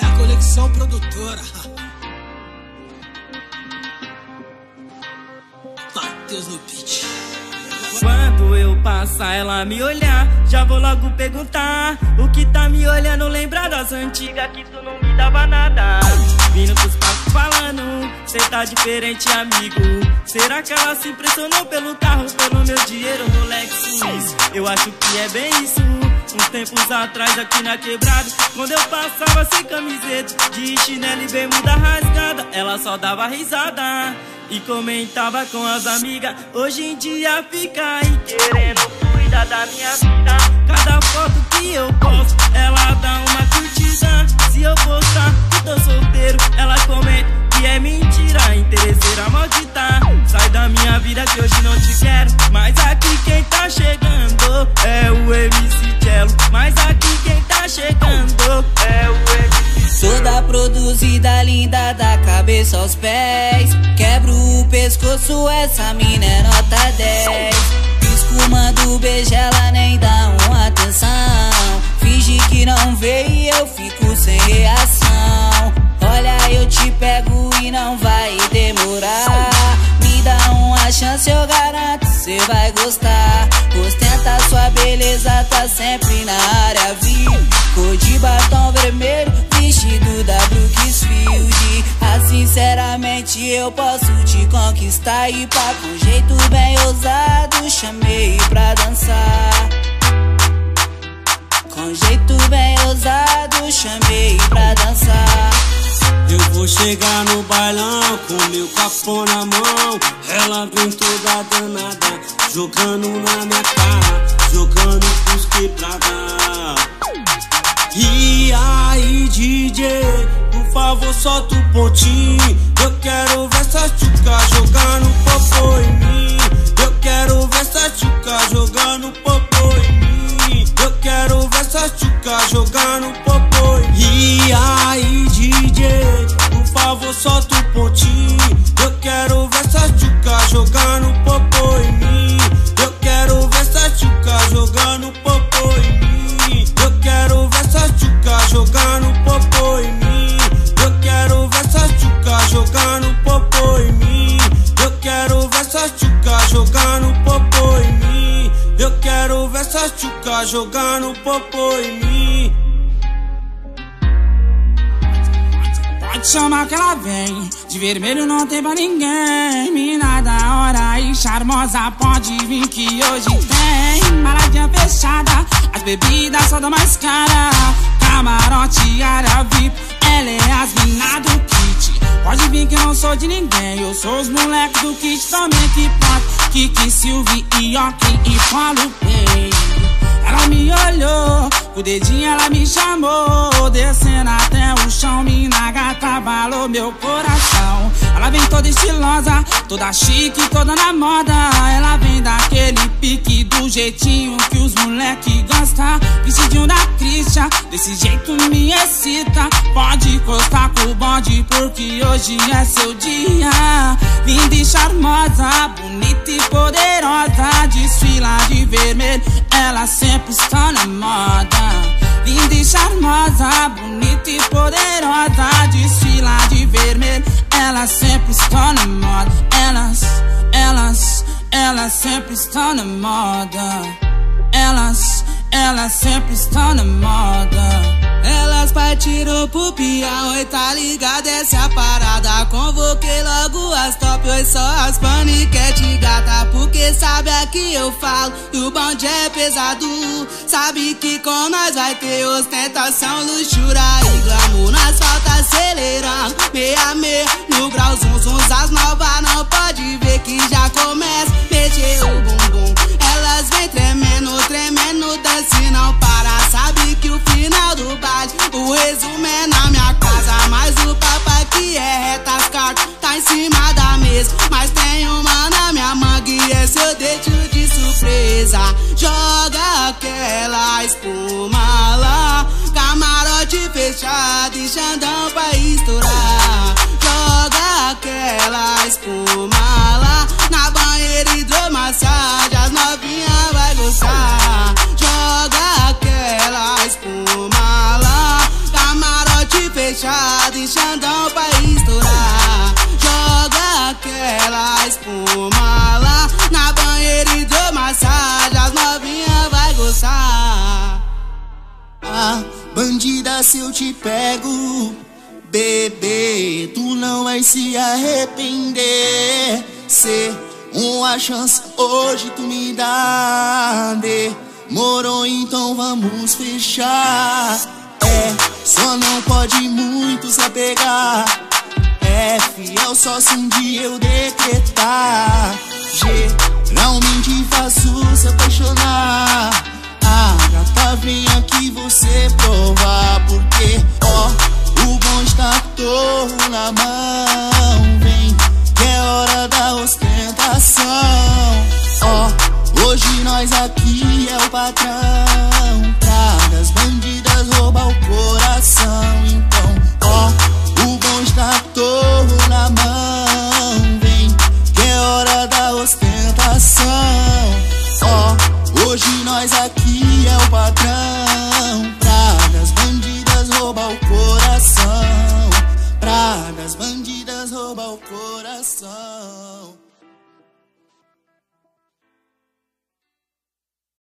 É a Conexão Produtora. Matheus no beat. Quando eu passar, ela me olhar, já vou logo perguntar: o que tá me olhando, lembrar das antigas que tu não me dava nada. Vindo pros papos falando, cê tá diferente, amigo. Será que ela se impressionou pelo carro, pelo meu dinheiro, Rolex? Eu acho que é bem isso. Uns tempos atrás aqui na quebrada, quando eu passava sem camiseta, de chinelo e bermuda rasgada, ela só dava risada e comentava com as amigas. Hoje em dia fica aí querendo cuidar da minha vida. Cada foto que eu posto, ela dá uma curtida. Se eu postar que tô solteiro, ela comenta que é mentira, interesseira maldita. Sai da minha vida que hoje não te quero. Mas aqui quem tá chegando é o MC Cello. Mas aqui quem tá chegando é o MC Cello. Toda produzida, linda da cabeça aos pés. Quebro o pescoço, essa mina é nota 10. Escumando beijo, ela nem dá uma atenção. Finge que não vê e eu fico sem reação. Olha, eu te pego e não vai demorar. Me dá uma chance, eu garanto, cê vai gostar. Ostenta sua beleza, tá sempre na área VIP. Cor de batom vermelho, vestido da Brooksfield. Sinceramente eu posso te conquistar. E pá, com jeito bem ousado, chamei pra dançar. Com jeito bem ousado, chamei pra dançar. Eu vou chegar no bailão com meu capô na mão. Ela vem toda danada, jogando na minha cara, jogando pros quebrada. E aí, DJ, por favor, solta o pontinho. Eu quero ver essa tchuca jogando popô em mim. Eu quero ver essa tchuca jogando popô em mim. Eu quero ver essa tchuca jogando popô em mim. E aí, DJ, por favor, solta o pontinho. Eu quero ver essa tchuca jogando popô em mim. Eu quero ver essa tchuca jogando popô em mim. Eu quero ver essa tchuca jogando popô em mim. Eu quero ver essa tchuca jogando popô em mim. Eu quero ver essa tchuca jogando popô em mim. Eu quero ver essa tchuca jogando popô em mim. Pode chamar que ela vem, de vermelho não tem pra ninguém. Mina da hora e charmosa, pode vir que hoje tem. Baladinha fechada, as bebidas só dão mais cara. Camarote, área VIP, ela é as mina do kit. Pode vir que eu não sou de ninguém, eu sou os moleques do kit. Também que pode, Kiki, Silvio, Ioki e Paulo Pay. Ela me olhou, com o dedinho ela me chamou. Descendo até o chão, mina gata abalou meu coração. Ela vem toda estilosa, toda chique, toda na moda. Ela vem daquele pique, do jeitinho que os moleque gostam. Vestidinho da Christian, desse jeito me excita. Pode encostar com o bonde, porque hoje é seu dia. Linda e charmosa, bonita e poderosa. Desfila de vermelho, ela sempre está na moda. Linda e charmosa, bonita e poderosa. Desfila de vermelho, ela sempre está na moda. Elas sempre estão na moda. Elas sempre estão na moda. Elas partiram pro peão e tá ligado, essa é a parada. Convoquei logo as top, oi só as paniquete gata. Porque sabe a que eu falo, e o bonde é pesado. Sabe que com nós vai ter ostentação, luxura e glamour. No asfalto acelerando, meia no grau, zum zum. As novas não pode ver que já começa mexer o bumbum. Elas vem tremendo, tremendo, dance não para. Sabe que o final do baile, o resumo é na minha casa. Mas o papo aqui é reta, as cartas tá em cima da mesa. Mas tem uma na minha manga e esse eu deixo de surpresa. Joga aquela espuma lá, camarote fechado e Xandão pra estourar. Joga aquela espuma lá, na banheira hidromassagem, as novinhas vai gostar. Joga aquela espuma lá, camarote fechado e Xandão pra estourar. Joga aquela espuma lá na banheira e dou massagem, as novinhas vai gostar. Ah, bandida, se eu te pego, bebê, tu não vai se arrepender. Se uma chance hoje tu me dá, demorou, então vamos fechar. Só não pode muito se apegar. Fiel só se um dia eu decretar. Geralmente faço se apaixonar. Gata, vem aqui você provar, porque o bom está todo na mão. Vem, que é hora da ostentação. Hoje nós aqui é o patrão. Praga, as bandidas rouba o coração. Então, o bom está todo na mão. Vem, que é hora da ostentação. Hoje nós aqui é o patrão. Pragas, bandidas rouba o coração. Pragas, bandidas rouba o coração.